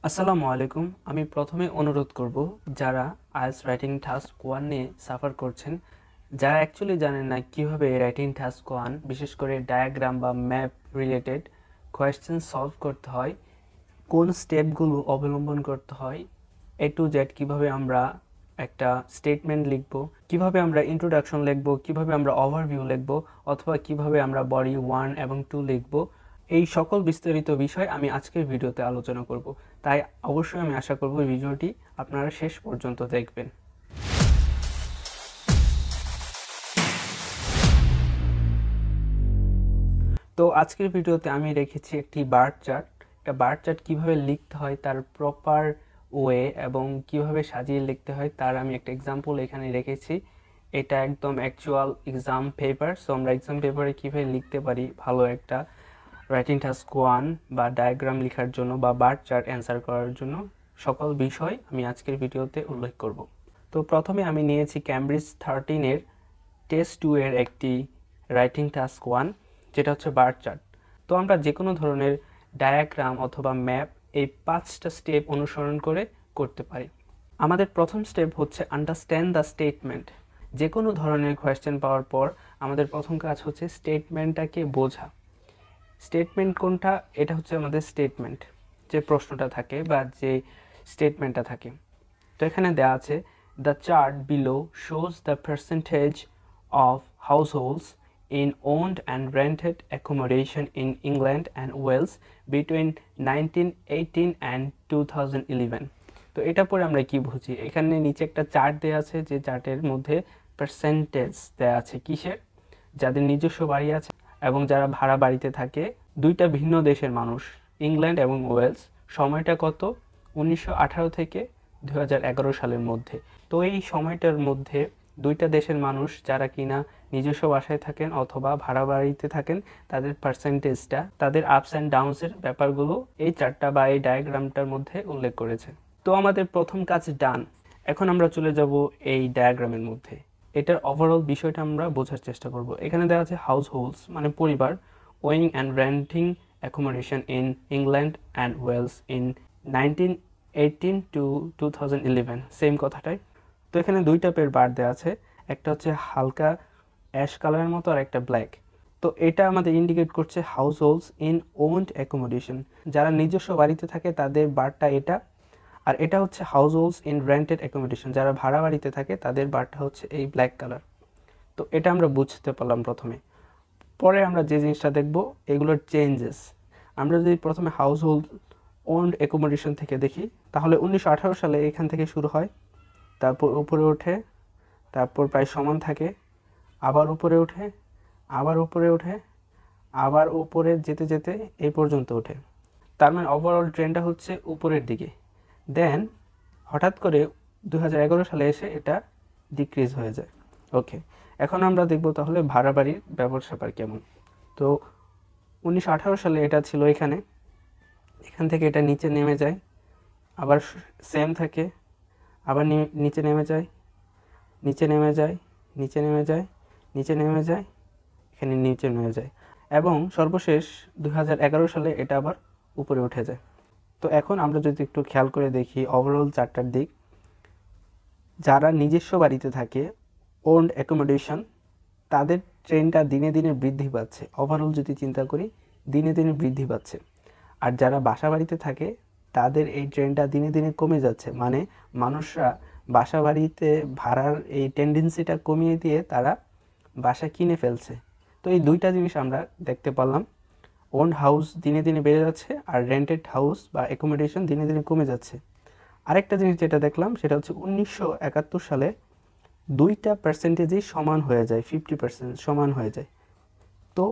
আসসালামু আলাইকুম। আমি প্রথমে অনুরোধ করব যারা আইএলটিএস রাইটিং টাস্ক 1 নিয়ে সাফার করছেন, যারা অ্যাকচুয়ালি জানেন না কিভাবে রাইটিং টাস্ক 1 বিশেষ করে ডায়াগ্রাম বা ম্যাপ রিলেটেড কোয়েশ্চেন সলভ করতে হয়, কোন স্টেপগুলো অবলম্বন করতে হয়, এ টু জেড কীভাবে আমরা একটা স্টেটমেন্ট লিখব, কিভাবে আমরা ইন্ট্রোডাকশন লিখব, কিভাবে আমরা ওভারভিউ লিখব, অথবা কিভাবে আমরা বডি 1 এবং 2 লিখব, এই সকল বিস্তারিত বিষয় আমি আজকের ভিডিওতে আলোচনা করব। তাই অবশ্যই আমি আশা করব ভিডিওটি আপনারা শেষ পর্যন্ত দেখবেন। তো আজকের ভিডিওতে আমি রেখেছি একটি বার চার্ট। একটা বার চার্ট কীভাবে লিখতে হয় তার প্রপার ওয়ে এবং কিভাবে সাজিয়ে লিখতে হয় তার আমি একটা এক্সাম্পল এখানে রেখেছি। এটা একদম অ্যাকচুয়াল এক্সাম পেপার। সো আমরা এক্সাম পেপারে কীভাবে লিখতে পারি ভালো একটা রাইটিং টাস্ক 1 বা ডায়াগ্রাম লেখার জন্য বা বার চার্ট অ্যান্সার করার জন্য সকল বিষয় আমি আজকের ভিডিওতে উল্লেখ করব। তো প্রথমে আমি নিয়েছি ক্যামব্রিজ 13-এর টেস্ট 2 এর একটি রাইটিং টাস্ক 1, যেটা হচ্ছে বার চার্ট। তো আমরা যে কোনো ধরনের ডায়াগ্রাম অথবা ম্যাপ এই 5টা স্টেপ অনুসরণ করে করতে পারি। আমাদের প্রথম স্টেপ হচ্ছে আন্ডারস্ট্যান্ড দ্য স্টেটমেন্ট। যে কোনো ধরনের কোয়েশ্চেন পাওয়ার পর আমাদের প্রথম কাজ হচ্ছে স্টেটমেন্টটাকে বোঝা। স্টেটমেন্ট কোনটা? এটা হচ্ছে আমাদের স্টেটমেন্ট, যে প্রশ্নটা থাকে বা যে স্টেটমেন্টটা থাকে। তো এখানে দেওয়া আছে the chart below shows the percentage of হাউসহোল্ডস in owned and rented accommodation in England and Wales between 1918 and 2011. তো এটা পরে আমরা কি বুঝি? এখানে নিচে একটা চার্ট দেওয়া আছে, যে চার্টের মধ্যে পার্সেন্টেজ দেওয়া আছে কিসের? যাদের নিজস্ব বাড়ি আছে এবং যারা ভাড়া বাড়িতে থাকে, দুইটা ভিন্ন দেশের মানুষ, ইংল্যান্ড এবং ওয়েলস। সময়টা কত? 1918 থেকে 2011 সালের মধ্যে। তো এই সময়টার মধ্যে দুইটা দেশের মানুষ যারা কিনা নিজস্ব বাসায় থাকেন অথবা ভাড়া বাড়িতে থাকেন, তাদের পার্সেন্টেজটা, তাদের আপস অ্যান্ড ডাউনসের ব্যাপারগুলো এই চার্টটা বা এই ডায়াগ্রামটার মধ্যে উল্লেখ করেছে। তো আমাদের প্রথম কাজ ডান। এখন আমরা চলে যাব এই ডায়াগ্রামের মধ্যে। এটার ওভারঅল বিষয়টা আমরা বোঝার চেষ্টা করব। এখানে দেওয়া আছে হাউস হোল্ডস মানে পরিবার, owing and renting accommodation in England and oils in 1918 to 2011, same কথাটাই। তো এখানে দুই টাইপের বার দেওয়া আছে, একটা হচ্ছে হালকা অ্যাশ কালারের মতো আর একটা ব্ল্যাক। তো এটা আমাদের ইন্ডিকেট করছে households in owned accommodation, যারা নিজস্ব বাড়িতে থাকে তাদের বারটা এটা। আর এটা হচ্ছে house holds in rented accommodation, যারা ভাড়া বাড়িতে থাকে তাদের বারটা হচ্ছে এই ব্ল্যাক কালার। তো এটা আমরা বুঝতে পারলাম প্রথমে। পরে আমরা যে জিনিসটা দেখব এগুলোর চেঞ্জেস। আমরা যদি প্রথমে হাউস হোল্ড ওন্ড অ্যাকোমোডেশন থেকে দেখি, তাহলে 1918 সালে এখান থেকে শুরু হয়, তারপর উপরে ওঠে, তারপর প্রায় সমান থাকে, আবার উপরে ওঠে, আবার উপরে ওঠে, আবার উপরে যেতে যেতে এই পর্যন্ত ওঠে। তার মানে ওভারঅল ট্রেন্ডটা হচ্ছে উপরের দিকে। দেন হঠাৎ করে 2011 সালে এসে এটা ডিক্রিজ হয়ে যায়। ওকে, এখন আমরা দেখব তাহলে ভাড়া বাড়ির ব্যাপার স্যাপার কেমন। তো 1918 সালে এটা ছিল এখানে, এখান থেকে এটা নিচে নেমে যায়, আবার সেম থাকে, আবার নিচে নেমে যায়, নিচে নেমে যায়, নিচে নেমে যায়, নিচে নেমে যায়, এখানে নিচে নেমে যায়, এবং সর্বশেষ 2011 সালে এটা আবার উপরে উঠে যায়। তো এখন আমরা যদি একটু খেয়াল করে দেখি ওভারঅল চারটার দিক, যারা নিজস্ব বাড়িতে থাকে ওন্ড অ্যাকোমোডেশন, তাদের ট্রেনটা দিনে দিনে বৃদ্ধি পাচ্ছে। ওভারঅল যদি চিন্তা করি দিনে দিনে বৃদ্ধি পাচ্ছে। আর যারা বাসা বাড়িতে থাকে তাদের এই ট্রেনটা দিনে দিনে কমে যাচ্ছে, মানে মানুষরা বাসা বাড়িতে ভাড়ার এই টেন্ডেন্সিটা কমিয়ে দিয়ে তারা বাসা কিনে ফেলছে। তো এই দুইটা জিনিস আমরা দেখতে পারলাম, ওন্ড হাউস দিনে দিনে বেড়ে যাচ্ছে আর রেন্টেড হাউস বা অ্যাকোমোডেশন দিনে দিনে কমে যাচ্ছে। আরেকটা জিনিস যেটা দেখলাম সেটা হচ্ছে 1971 সালে দুইটা পার্সেন্টেজই সমান হয়ে যায়, 50% সমান হয়ে যায়। তো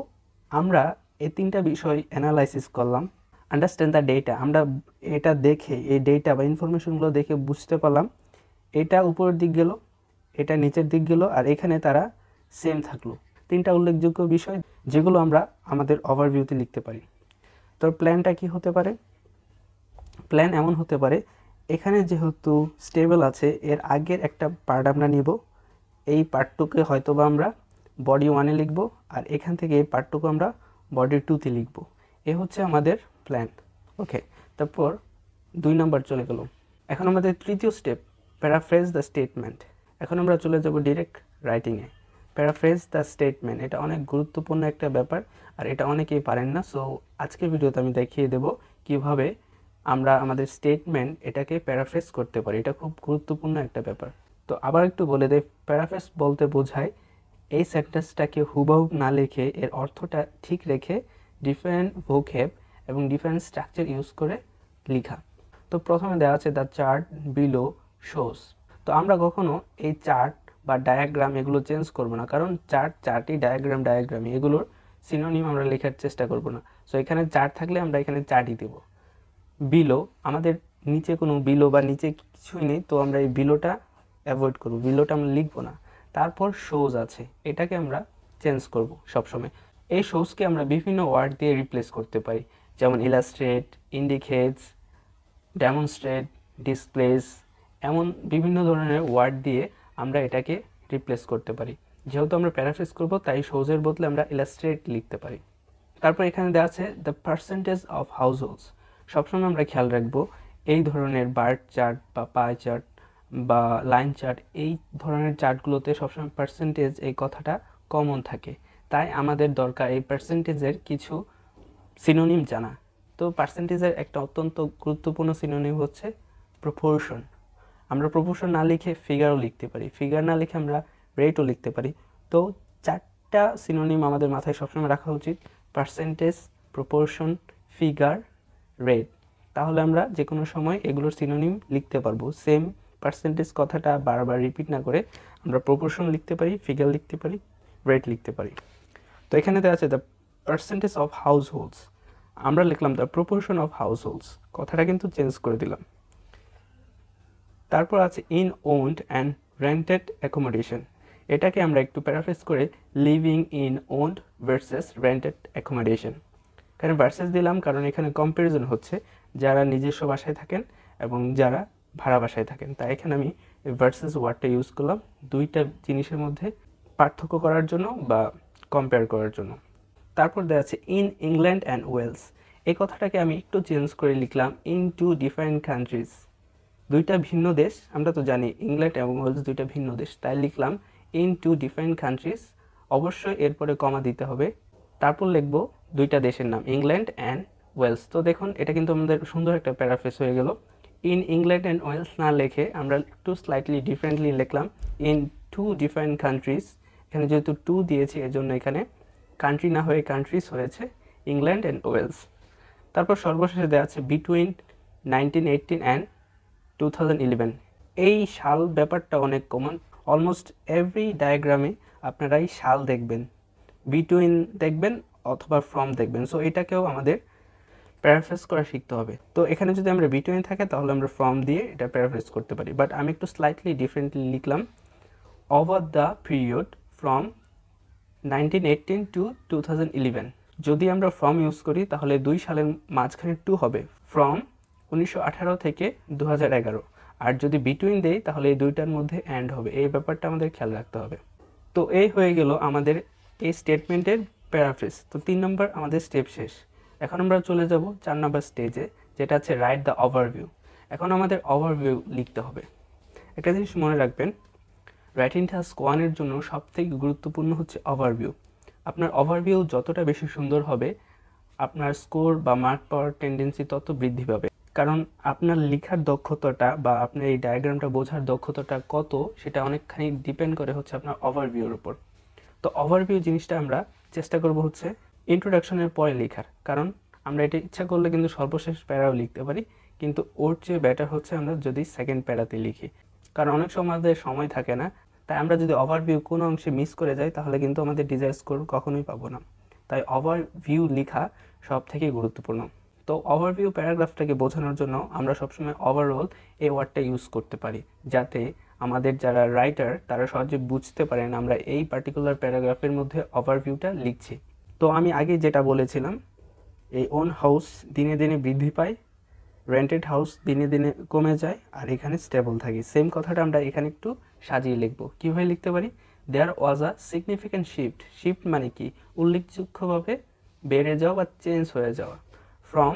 আমরা এই তিনটা বিষয় অ্যানালাইসিস করলাম। আন্ডারস্ট্যান্ড দ্য ডেটা, আমরা এটা দেখে এই ডেটা বা ইনফরমেশনগুলো দেখে বুঝতে পারলাম এটা উপরের দিক গেল, এটা নিচের দিক গেল, আর এখানে তারা সেম থাকলো। তিনটা উল্লেখযোগ্য বিষয় যেগুলো আমরা আমাদের ওভারভিউতে লিখতে পারি। তো প্ল্যানটা কি হতে পারে? প্ল্যান এমন হতে পারে, এখানে যেহেতু স্টেবল আছে এর আগের একটা পার্ট আমরা নিব, এই পার্টটুকে হয়তো বা আমরা বডি 1-এ লিখব, আর এখান থেকে এই পার্টটুকু আমরা বডি 2-তে লিখব। এ হচ্ছে আমাদের প্ল্যান। ওকে, তারপর 2 নাম্বার চলে গেল। এখন আমাদের তৃতীয় স্টেপ, প্যারাফ্রেজ দ্য স্টেটমেন্ট। এখন আমরা চলে যাব ডিরেক্ট রাইটিংয়ে। প্যারাফ্রেজ দ্য স্টেটমেন্ট, এটা অনেক গুরুত্বপূর্ণ একটা ব্যাপার, আর এটা অনেকেই পারেন না। সো আজকের ভিডিওতে আমি দেখিয়ে দেব কিভাবে আমরা আমাদের স্টেটমেন্ট এটাকে প্যারাফ্রেজ করতে পারি। এটা খুব গুরুত্বপূর্ণ একটা ব্যাপার। তো আবার একটু বলে দেই, প্যারাফ্রেজ বলতে বোঝায় এই সেন্টেন্সটাকে হুবহু না লিখে এর অর্থটা ঠিক রেখে ডিফারেন্ট ভোকেব এবং ডিফারেন্ট স্ট্রাকচার ইউজ করে লেখা। তো প্রথমে দেওয়া আছে দ্য চার্ট বিলো শোস। তো আমরা কখনো এই চার্ট বা ডায়াগ্রাম এগুলো চেঞ্জ করব না, কারণ চার্টই, ডায়াগ্রামই, এগুলোর সিনোনিম আমরা লেখার চেষ্টা করব না। সো এখানে চার্ট থাকলে আমরা এখানে চার্টই দেব। বিলো, আমাদের নিচে কোনো বিলো বা নিচে কিছুই নেই, তো আমরা এই বিলোটা অ্যাভয়েড করব, বিলোটা আমরা লিখবো না। তারপর শোজ আছে, এটাকে আমরা চেঞ্জ করব সবসময়। এই শোজকে আমরা বিভিন্ন ওয়ার্ড দিয়ে রিপ্লেস করতে পারি, যেমন ইলাস্ট্রেট, ইন্ডিকেটস, ডেমনস্ট্রেট, ডিসপ্লেস, এমন বিভিন্ন ধরনের ওয়ার্ড দিয়ে আমরা এটাকে রিপ্লেস করতে পারি। যেহেতু আমরা প্যারাফ্রেজ করব, তাই শোজের বদলে আমরা ইলাস্ট্রেট লিখতে পারি। তারপর এখানে দেওয়া আছে দ্য পার্সেন্টেজ অফ হাউসহোল্ডস। সবসময় আমরা খেয়াল রাখবো এই ধরনের বার চার্ট বা পাই চার্ট বা লাইন চার্ট, এই ধরনের চার্টগুলোতে সবসময় পার্সেন্টেজ এই কথাটা কমন থাকে। তাই আমাদের দরকার এই পার্সেন্টেজের কিছু সিনোনিম জানা। তো পার্সেন্টেজের একটা অত্যন্ত গুরুত্বপূর্ণ সিনোনিম হচ্ছে প্রপোর্শন। আমরা প্রপোর্শন না লিখে ফিগারও লিখতে পারি, ফিগার না লিখে আমরা রেটও লিখতে পারি। তো চারটা সিনোনিম আমাদের মাথায় সবসময় রাখা উচিত, পার্সেন্টেজ, প্রপোর্শন, ফিগার, রেট। তাহলে আমরা যে কোনো সময় এগুলোর সিনোনিম লিখতে পারবো। সেম পার্সেন্টেজ কথাটা বারবার রিপিট না করে আমরা প্রপোর্শন লিখতে পারি, ফিগার লিখতে পারি, রেট লিখতে পারি। তো এখানে দেওয়া আছে দ্য পার্সেন্টেজ অফ হাউসহোল্ডস, আমরা লিখলাম দ্য প্রপোর্শন অফ হাউসহোল্ডস, কথাটা কিন্তু চেঞ্জ করে দিলাম। তারপর আছে in owned and rented accommodation, এটাকে আমরা একটু প্যারাফ্রেজ করে living in owned versus rented accommodation. এখানে ভার্সেস দিলাম কারণ এখানে কম্প্যারিজন হচ্ছে যারা নিজস্ব বাসায় থাকেন এবং যারা ভাড়া বাসায় থাকেন, তাই এখানে আমি ভার্সেস ওয়ার্ডটা ইউজ করলাম দুইটা জিনিসের মধ্যে পার্থক্য করার জন্য বা কম্পেয়ার করার জন্য। তারপর দেওয়া আছে ইন ইংল্যান্ড অ্যান্ড ওয়েলস, এই কথাটাকে আমি একটু চেঞ্জ করে লিখলাম ইন টু ডিফারেন্ট কান্ট্রিজ। দুইটা ভিন্ন দেশ, আমরা তো জানি ইংল্যান্ড এবং ওয়েলস দুইটা ভিন্ন দেশ, তাই লিখলাম ইন টু ডিফারেন্ট কান্ট্রিজ। অবশ্যই এরপরে কমা দিতে হবে। তারপর লিখব দুইটা দেশের নাম, ইংল্যান্ড অ্যান্ড ওয়েলস। তো দেখুন এটা কিন্তু আমাদের সুন্দর একটা প্যারাফ্রেজ হয়ে গেল। ইন ইংল্যান্ড অ্যান্ড ওয়েলস না লিখে আমরা একটু স্লাইটলি ডিফারেন্টলি লিখলাম ইন টু ডিফারেন্ট কান্ট্রিজ। এখানে যেহেতু টু দিয়েছি এর জন্য এখানে কান্ট্রি না হয়ে কান্ট্রিজ হয়েছে, ইংল্যান্ড অ্যান্ড ওয়েলস। তারপর সর্বশেষে দেওয়া আছে বিটুইন 1918 অ্যান্ড 2011। এই সাল ব্যাপারটা অনেক কমন, অলমোস্ট এভরি ডায়াগ্রামে আপনারা এই সাল দেখবেন, বিটুইন দেখবেন অথবা ফ্রম দেখবেন। সো এটাকেও আমাদের প্যারাফ্রেজ করা শিখতে হবে। তো এখানে যদি আমরা বিটুইন থাকে তাহলে আমরা ফ্রম দিয়ে এটা প্যারাফ্রেজ করতে পারি, বাট আমি একটু স্লাইটলি ডিফারেন্টলি লিখলাম over the period from 1918 to 2011। যদি আমরা ফ্রম ইউজ করি তাহলে 2 সালের মাঝখানে টু হবে, ফ্রম 1918 থেকে 2011। আর যদি বিটুইন দেই তাহলে এই দুইটার মধ্যে অ্যান্ড হবে, এই ব্যাপারটা আমাদের খেয়াল রাখতে হবে। তো এই হয়ে গেল আমাদের এই স্টেটমেন্টের প্যারাফ্রেজ। তো 3 নম্বর আমাদের স্টেপ শেষ। এখন আমরা চলে যাব 4 নম্বর স্টেজে, যেটা আছে রাইট দ্য ওভারভিউ। এখন আমাদের ওভারভিউ লিখতে হবে। একটা জিনিস মনে রাখবেন, রাইটিং টাস্ক 1 এর জন্য সবথেকে গুরুত্বপূর্ণ হচ্ছে ওভারভিউ। আপনার ওভারভিউ যতটা বেশি সুন্দর হবে আপনার স্কোর বা মার্ক পাওয়ার টেন্ডেন্সি তত বৃদ্ধি পাবে, কারণ আপনার লেখার দক্ষতাটা বা আপনার এই ডায়াগ্রামটা বোঝার দক্ষতাটা কত সেটা অনেকখানি ডিপেন্ড করে হচ্ছে আপনার ওভারভিউর উপর। তো ওভারভিউ জিনিসটা আমরা চেষ্টা করব হচ্ছে ইন্ট্রোডাকশনের পরে লেখার, কারণ আমরা এটা ইচ্ছা করলে কিন্তু সর্বশেষ প্যারাও লিখতে পারি, কিন্তু ওর চেয়ে বেটার হচ্ছে আমরা যদি সেকেন্ড প্যারাতে লিখি, কারণ অনেক সময় আমাদের সময় থাকে না। তাই আমরা যদি ওভারভিউ কোনো অংশে মিস করে যাই তাহলে কিন্তু আমাদের ডিজায়ার স্কোর কখনোই পাবো না। তাই ওভারভিউ লেখা সব থেকে গুরুত্বপূর্ণ। তো ওভারভিউ প্যারাগ্রাফটাকে বোঝানোর জন্য আমরা সবসময় ওভারঅল এই ওয়ার্ডটা ইউজ করতে পারি, যাতে আমাদের যারা রাইটার তারা সহজে বুঝতে পারেন আমরা এই পার্টিকুলার প্যারাগ্রাফের মধ্যে ওভারভিউটা লিখছি। তো আমি আগে যেটা বলেছিলাম, এই ওন হাউস দিনে দিনে বৃদ্ধি পায়, রেন্টেড হাউস দিনে দিনে কমে যায়, আর এখানে স্টেবল থাকে। সেম কথাটা আমরা এখানে একটু সাজিয়ে লিখবো। কীভাবে লিখতে পারি, there was a significant shift. Shift মানে কি, উল্লেখযোগ্যভাবে বেড়ে যাওয়া বা চেঞ্জ হয়ে যাওয়া, from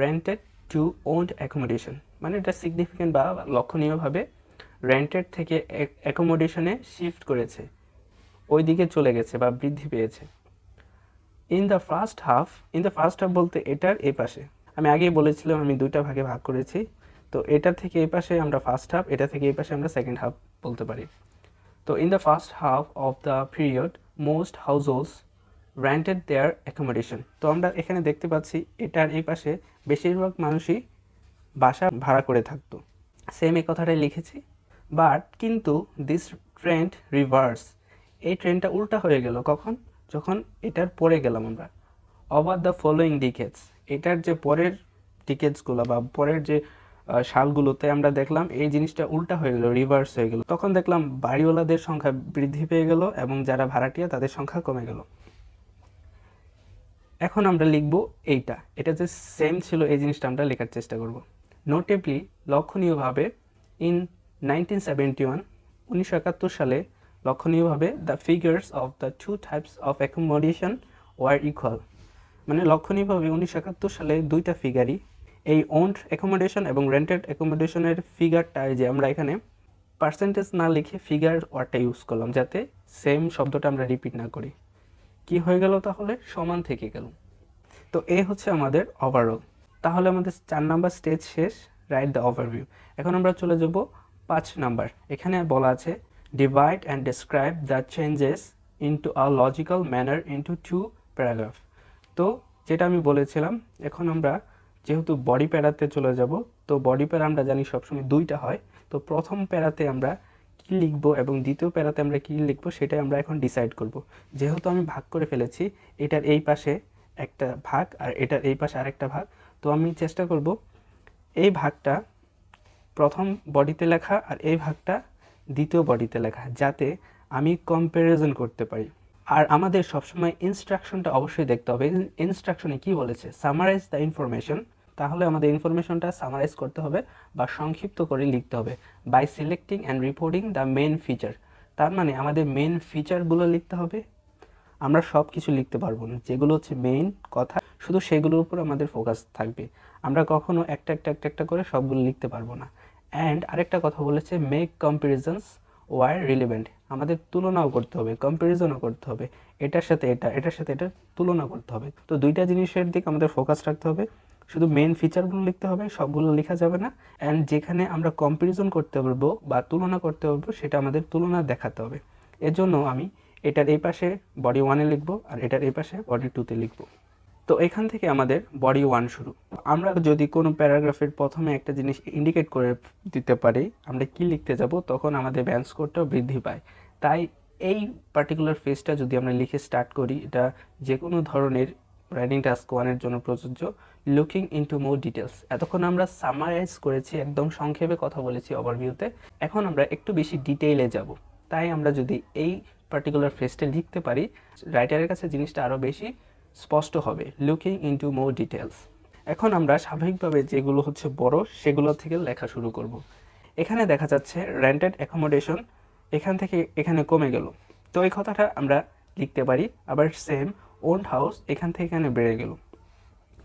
rented to owned accommodation, মানে এটা সিগনিফিক্যান্ট বা লক্ষণীয়ভাবে রেন্টেড থেকে অ্যাকোমোডেশনে শিফট করেছে, ওই দিকে চলে গেছে বা বৃদ্ধি পেয়েছে। ইন দ্য ফার্স্ট হাফ বলতে এটার এই পাশে, আমি আগেই বলেছিলাম আমি দুইটা ভাগে ভাগ করেছি, তো এটার থেকে এই পাশে আমরা ফার্স্ট হাফ, এটা থেকে এই পাশে আমরা সেকেন্ড হাফ বলতে পারি। তো in the first half of the period most households rented their accommodation. তো আমরা এখানে দেখতে পাচ্ছি এটার এই পাশে বেশিরভাগ মানুষই বাসা ভাড়া করে থাকতো, সেম এই কথাটাই লিখেছি। বাট কিন্তু দিস ট্রেন্ড রিভার্স, এই ট্রেন্ডটা উল্টা হয়ে গেল কখন, যখন এটার পরে গেলাম আমরা। ওভার দ্য ফলোয়িং ডিকেডস, এটার যে পরের ডিকেডসগুলো বা পরের যে সালগুলোতে আমরা দেখলাম এই জিনিসটা উল্টা হয়ে গেল, রিভার্স হয়ে গেল। তখন দেখলাম বাড়িওয়ালাদের সংখ্যা বৃদ্ধি পেয়ে গেল এবং যারা ভাড়াটিয়া তাদের সংখ্যা কমে গেল। এখন আমরা লিখব এটা যে সেম ছিল এই জিনিসটা আমরা লেখার চেষ্টা করব। নোটেবলি, লক্ষণীয়ভাবে, ইন 1971 সালে লক্ষণীয়ভাবে the figures of the two types of accommodation were equal, মানে লক্ষণীয়ভাবে 1971 সালে দুইটা ফিগারই, এই ওন্ড অ্যাকোমোডেশন এবং রেন্টেড অ্যাকোমোডেশনের ফিগারটা যে আমরা এখানে পার্সেন্টেজ না লিখে ফিগার ওয়ার্ডটা ইউজ করলাম যাতে সেম শব্দটা আমরা রিপিট না করি। কি হয়ে গেল তাহলে, সমান থেকে গেল। তো এই হচ্ছে আমাদের ওভারঅল। তাহলে আমাদের 4 নাম্বার স্টেজ শেষ, রাইট দ্য ওভারভিউ। এখন আমরা চলে যাব 5 নাম্বার। এখানে বলা আছে divide and describe the changes into a logical manner into 2 paragraph. তো যেটা আমি বলেছিলাম, এখন আমরা যেহেতু বডি প্যারাতে চলে যাব, তো বডি প্যারা আমরা জানি সবসময় দুইটা হয়। তো প্রথম প্যারাতে আমরা কি লিখব এবং দ্বিতীয় প্যারাতে আমরা কি লিখব সেটাই আমরা এখন ডিসাইড করব। যেহেতু আমি ভাগ করে ফেলেছি, এটার এই পাশে একটা ভাগ আর এটার এই পাশে আরেকটা ভাগ, তো আমি চেষ্টা করব এই ভাগটা প্রথম বডিতে লেখা আর এই ভাগটা দ্বিতীয় বডিতে লেখা, যাতে আমি কম্প্যারিজন করতে পারি। আর আমাদের সবসময় ইনস্ট্রাকশনটা অবশ্যই দেখতে হবে। ইনস্ট্রাকশনে কি বলেছে, সামারাইজ দ্য ইনফরমেশন, তাহলে আমাদের ইনফরমেশনটা সামারাইজ করতে হবে বা সংক্ষিপ্ত করে লিখতে হবে। By selecting and reporting the main feature, তার মানে আমাদের মেন ফিচারগুলো লিখতে হবে। আমরা সব কিছু লিখতে পারবো না, যেগুলো হচ্ছে মেইন কথা শুধু সেগুলোর উপর আমাদের ফোকাস থাকবে। আমরা কখনো একটা করে সবগুলো লিখতে পারবো না। অ্যান্ড আরেকটা কথা বলেছে, মেক কম্প্যারিজনস ওয়ার রিলেভেন্ট, আমাদের তুলনাও করতে হবে, কম্প্যারিজনও করতে হবে, এটার সাথে এটা তুলনা করতে হবে। তো দুইটা জিনিসের দিকে আমাদের ফোকাস রাখতে হবে। শুধু মেন ফিচারগুলো লিখতে হবে, সবগুলো লেখা যাবে না। অ্যান্ড যেখানে আমরা কম্প্যারিজন করতে পারবো বা তুলনা করতে পারবো সেটা আমাদের তুলনা দেখাতে হবে। এর জন্য আমি এটার এই পাশে বডি 1-এ লিখবো আর এটার এই পাশে বডি 2-তে লিখবো। তো এখান থেকে আমাদের বডি 1 শুরু। আমরা যদি কোনো প্যারাগ্রাফের প্রথমে একটা জিনিস ইন্ডিকেট করে দিতে পারি আমরা কি লিখতে যাব, তখন আমাদের ব্যান্ড স্কোরটাও বৃদ্ধি পায়। তাই এই পার্টিকুলার ফেজটা যদি আমরা লিখে স্টার্ট করি, এটা যে কোনো ধরনের রাইটিং টাস্ক 1-এর জন্য প্রযোজ্য। লুকিং ইনটু মোর ডিটেলস, এতক্ষণ আমরা সামারাইজ করেছি, একদম সংক্ষেপে কথা বলেছি ওভারভিউতে। এখন আমরা একটু বেশি ডিটেইলে যাব। তাই আমরা যদি এই পার্টিকুলার ফ্রেজটা লিখতে পারি, রাইটারের কাছে জিনিসটা আরও বেশি স্পষ্ট হবে। Looking into more details. এখন আমরা স্বাভাবিকভাবে যেগুলো হচ্ছে বড় সেগুলো থেকে লেখা শুরু করব। এখানে দেখা যাচ্ছে রেন্টেড অ্যাকোমোডেশন এখান থেকে এখানে কমে গেল, তো এই কথাটা আমরা লিখতে পারি। আবার সেম ওন্ড হাউস এখান থেকে এখানে বেড়ে গেল।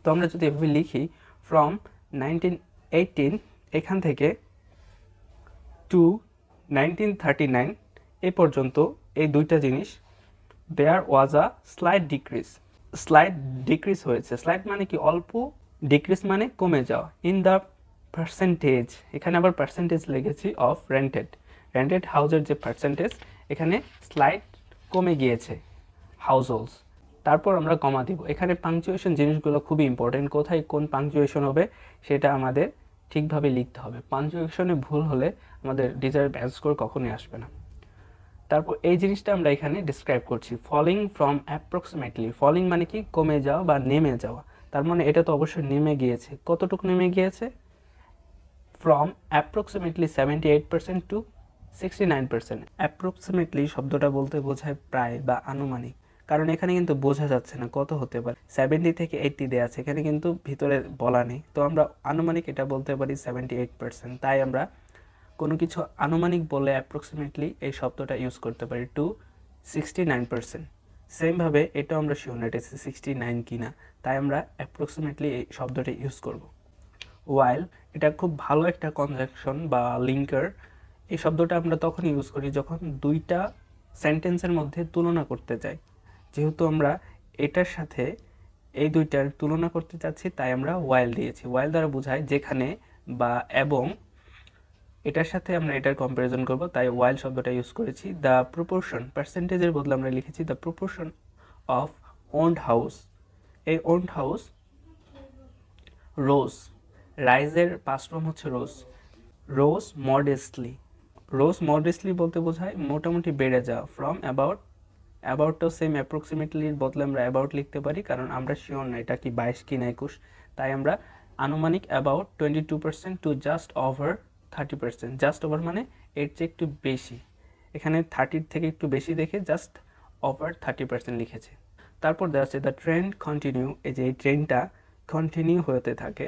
তো আমরা যদি এভাবে লিখি, ফ্রম 1918 এখান থেকে টু 1939 এ পর্যন্ত এই দুইটা জিনিস, দেয়ার ওয়াজ আ স্লাইট ডিক্রিজ হয়েছে। স্লাইট মানে কি, অল্প, ডিক্রিজ মানে কমে যাওয়া। ইন দ্য পার্সেন্টেজ, এখানে আবার পার্সেন্টেজ লিখেছি অফ রেন্টেড হাউসের যে পার্সেন্টেজ, এখানে স্লাইট কমে গিয়েছে হাউস হোল্ডস। তারপর আমরা কমা দিব। এখানে পাংচুয়েশন জিনিসগুলো খুবই ইম্পর্টেন্ট, কোথায় কোন পাংচুয়েশন হবে সেটা আমাদের ঠিকভাবে লিখতে হবে। পাংচুয়েশনে ভুল হলে আমাদের ডিজায়ার্ড ব্যান্ড স্কোর কখনোই আসবে না। তারপর এই জিনিসটা আমরা এখানে ডিসক্রাইব করছি, ফলিং ফ্রম অ্যাপ্রক্সিমেটলি। ফলিং মানে কি, কমে যাওয়া বা নেমে যাওয়া। তার মানে এটা তো অবশ্যই নেমে গিয়েছে। কতটুকু নেমে গিয়েছে, ফ্রম অ্যাপ্রক্সিমেটলি 78% টু 69%। অ্যাপ্রক্সিমেটলি শব্দটা বলতে বোঝায় প্রায় বা আনুমানিক, কারণ এখানে কিন্তু বোঝা যাচ্ছে না কত হতে পারে। 70 থেকে 80 দেওয়া আছে, এখানে কিন্তু ভিতরে বলা নেই। তো আমরা আনুমানিক এটা বলতে পারি 78%। তাই আমরা কোনো কিছু আনুমানিক বলে অ্যাপ্রক্সিমেটলি এই শব্দটা ইউজ করতে পারি, টু 69%। সেমভাবে এটাও আমরা শিওর না এটা 69 কিনা, তাই আমরা অ্যাপ্রক্সিমেটলি এই শব্দটা ইউজ করব। ওয়াইল এটা খুব ভালো একটা কনজাংশন বা লিঙ্কার। এই শব্দটা আমরা তখন ইউজ করি যখন দুইটা সেন্টেন্সের মধ্যে তুলনা করতে চাই। যেহেতু আমরা এটার সাথে এই দুইটার তুলনা করতে চাচ্ছি, তাই আমরা ওয়াইল দিয়েছি। ওয়াইল দ্বারা বোঝায় যেখানে বা এবং, এটার সাথে আমরা এটার কম্পারিজন করব, তাই ওয়াইল শব্দটা ইউজ করেছি। দ্য প্রপোর্শন, পার্সেন্টেজের বদলে আমরা লিখেছি the proportion of owned house. এই ওন্ড হাউস রোজ, রাইজের পাস্ট ফর্ম হচ্ছে রোজ। রোজ মডেস্টলি, রোজ মডেস্টলি বলতে বোঝায় মোটামুটি বেড়ে যাওয়া। ফ্রম অ্যাবাউট, অ্যাবাউটটাও সেম অ্যাপ্রক্সিমেটলির বদলে আমরা অ্যাবাউট লিখতে পারি, কারণ আমরা শিওর না এটা কি 22 কি না 21, তাই আমরা আনুমানিক about 22% to just over 30%। Just over মানে এর চেয়ে একটু বেশি, এখানে 30 থেকে একটু বেশি দেখে জাস্ট ওভার 30% লিখেছে। তারপর দেওয়া আছে দ্য ট্রেন্ড কন্টিনিউ, এই যে এই ট্রেন্ডটা কন্টিনিউ হতে থাকে।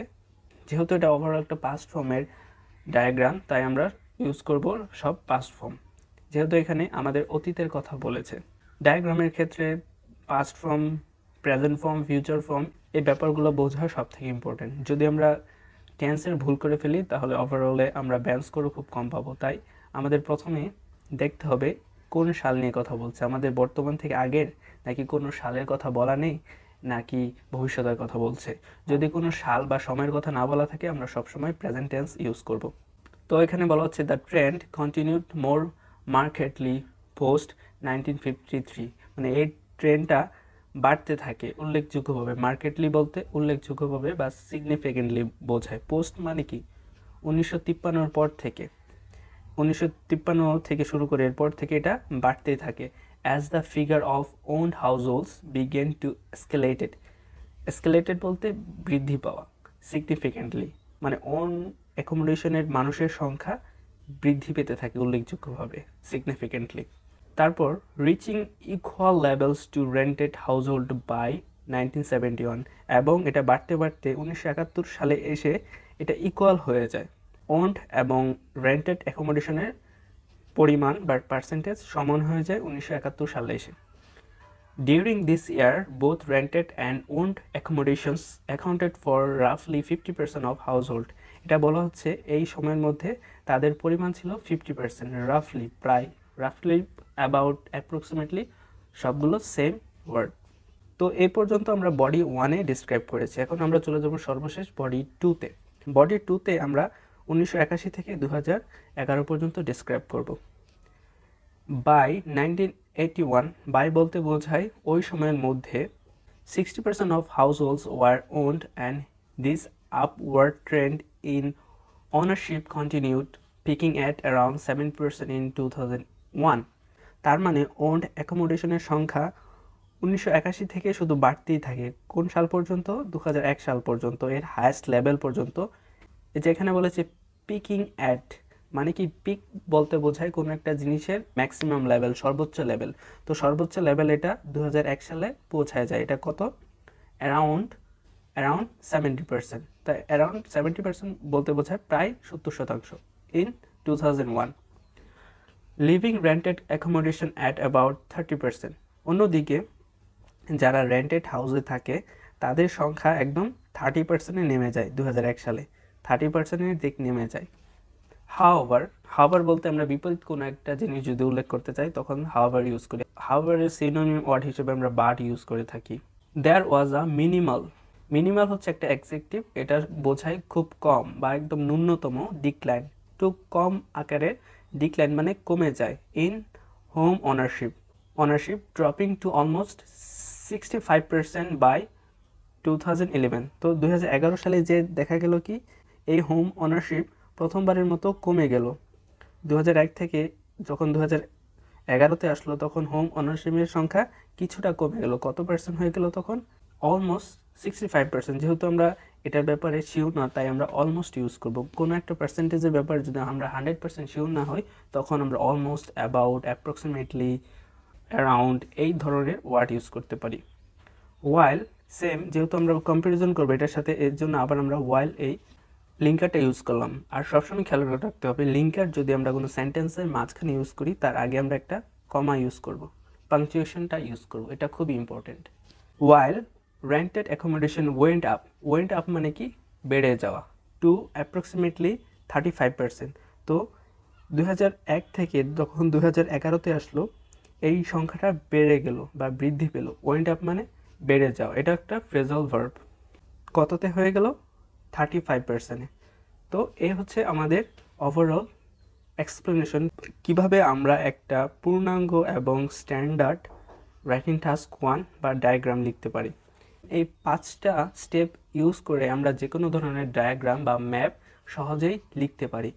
যেহেতু এটা ওভারঅল একটা পাস্ট ফর্মের ডায়াগ্রাম, তাই আমরা ইউজ করব সব পাস্ট ফর্ম, যেহেতু এখানে আমাদের অতীতের কথা বলেছে। ডায়াগ্রামের ক্ষেত্রে past form, present form, future form, এই ব্যাপারগুলো বোঝা সব থেকে ইম্পর্টেন্ট। যদি আমরা টেন্সের ভুল করে ফেলি তাহলে ওভারঅলে আমরা ব্যালেন্স স্কোরও খুব কম পাবো। তাই আমাদের প্রথমে দেখতে হবে কোন সাল নিয়ে কথা বলছে, আমাদের বর্তমান থেকে আগের, নাকি কোনো সালের কথা বলা নেই, নাকি ভবিষ্যতের কথা বলছে। যদি কোনো সাল বা সময়ের কথা না বলা থাকে আমরা সবসময় প্রেজেন্ট টেন্স ইউজ করব। তো এখানে বলা হচ্ছে the trend continued more markedly post 1953, মানে এই ট্রেন্ডটা বাড়তে থাকে উল্লেখযোগ্যভাবে। মার্কেটলি বলতে উল্লেখযোগ্যভাবে বা সিগনিফিকেন্টলি বোঝায়। পোস্ট মানে কি 1953 পর থেকে, 1953 থেকে শুরু করে এরপর থেকে এটা বাড়তেই থাকে। As the figure of owned households began to escalated, escalated বলতে বৃদ্ধি পাওয়া, সিগনিফিকেন্টলি মানে ওন অ্যাকোমোডেশনের মানুষের সংখ্যা বৃদ্ধি পেতে থাকে উল্লেখযোগ্যভাবে, সিগনিফিকেন্টলি। তারপর reaching equal levels to rented household by 1971, এবং এটা বাড়তে বাড়তে 1971 সালে এসে এটা ইকুয়াল হয়ে যায়। ওন্ড এবং রেন্টেড অ্যাকোমোডেশনের পরিমাণ বা পার্সেন্টেজ সমান হয়ে যায় 1971 সালে এসে। During this year, both rented and owned accommodations accounted for roughly 50% of household. এটা বলা হচ্ছে এই সময়ের মধ্যে তাদের পরিমাণ ছিল 50%, রাফলি, প্রায়, রাফলি, অ্যাবাউট, অ্যাপ্রক্সিমেটলি, সবগুলো সেম ওয়ার্ড। তো এই পর্যন্ত আমরা বডি 1-এ ডিসক্রাইব করেছি। এখন আমরা চলে যাব সর্বশেষ বডি 2-তে। বডি 2-তে আমরা 1981 থেকে 2011 পর্যন্ত ডিসক্রাইব করব। বাই 1981, বাই বলতে বোঝায় ওই সময়ের মধ্যে 60% of households were owned and this upward trend in ownership continued, peaking at around 7% in 2001. তার মানে ওন্ড অ্যাকোমোডেশনের সংখ্যা 1981 থেকে শুধু বাড়তেই থাকে। কোন সাল পর্যন্ত? 2001 সাল পর্যন্ত, এর হায়েস্ট লেভেল পর্যন্ত। যেখানে বলেছে পিকিং অ্যাট, মানে কি পিক বলতে বোঝায় কোনো একটা জিনিসের ম্যাক্সিমাম লেভেল, সর্বোচ্চ লেভেল। তো সর্বোচ্চ লেভেল এটা 2001 সালে পৌঁছায় যায়। এটা কত? অ্যারাউন্ড 70%। তাই অ্যারাউন্ড 70% বলতে বোঝায় প্রায় 70% in 2001। Living rented accommodation at about 30%। অন্যদিকে যারা রেন্টেড হাউসে থাকে তাদের সংখ্যা একদম 30%-এ নেমে যায় 2001 সালে, 30%-এর দিক নেমে যায়। হাওয়ার বলতে আমরা বিপরীত কোনো একটা জিনিস যদি উল্লেখ করতে চাই তখন হাওয়ার ইউজ করি। হাওয়ারের সিনোনিম ওয়ার্ড হিসেবে আমরা বাট ইউজ করে থাকি। দেয়ার ওয়াজ আ মিনিমাল হচ্ছে একটা অ্যাডজেক্টিভ, এটা বোঝায় খুব কম বা একদম ন্যূনতম। ডিক্লাইন, টু কম আকারে, ডিক্লাইন মানে কমে যায়। In home ownership dropping to almost 65% by 2011। তো 2011 সালে যে দেখা গেল কি এই হোম অনারশিপ প্রথমবারের মতো কমে গেল। 2001 থেকে যখন 2011-তে আসলো তখন হোম অনারশিপের সংখ্যা কিছুটা কমে গেল। কত পার্সেন্ট হয়ে গেল তখন? অলমোস্ট 65%। যেহেতু আমরা এটার ব্যাপারে শিওর না তাই আমরা অলমোস্ট ইউজ করব। কোনো একটা পার্সেন্টেজের ব্যাপারে যদি আমরা 100% শিওর না হই তখন আমরা অলমোস্ট, অ্যাবাউট, অ্যাপ্রক্সিমেটলি, অ্যারাউন্ড এই ধরনের ওয়ার্ড ইউজ করতে পারি। ওয়াইল সেম, যেহেতু আমরা কম্পারিজন করবো এটার সাথে, এর জন্য আবার আমরা ওয়াইল এই লিঙ্কারটা ইউজ করলাম। আর সবসময় খেয়াল রাখতে হবে লিঙ্কার যদি আমরা কোনো সেন্টেন্সের মাঝখানে ইউজ করি তার আগে আমরা একটা কমা ইউজ করব, পাংচুয়েশনটা ইউজ করব, এটা খুবই important. While rented accommodation went up মানে কি? বেড়ে যাওয়া। To approximately 35%। তো 2001 থেকে যখন 2011-তে আসলো, এই সংখ্যাটা বেড়ে গেল বা বৃদ্ধি পেল। ওয়েন্ট আপ মানে বেড়ে যাওয়া, এটা একটা ফ্রেজাল ভার্ব। কততে হয়ে গেল? 35%-এ। তো এই হচ্ছে আমাদের ওভারঅল এক্সপ্লেনেশন কিভাবে আমরা একটা পূর্ণাঙ্গ এবং স্ট্যান্ডার্ড রাইটিং টাস্ক 1 বা ডায়াগ্রাম লিখতে পারি। এই 5টা স্টেপ ইউজ করে আমরা যে কোনো ধরনের ডায়াগ্রাম বা ম্যাপ সহজেই লিখতে পারি।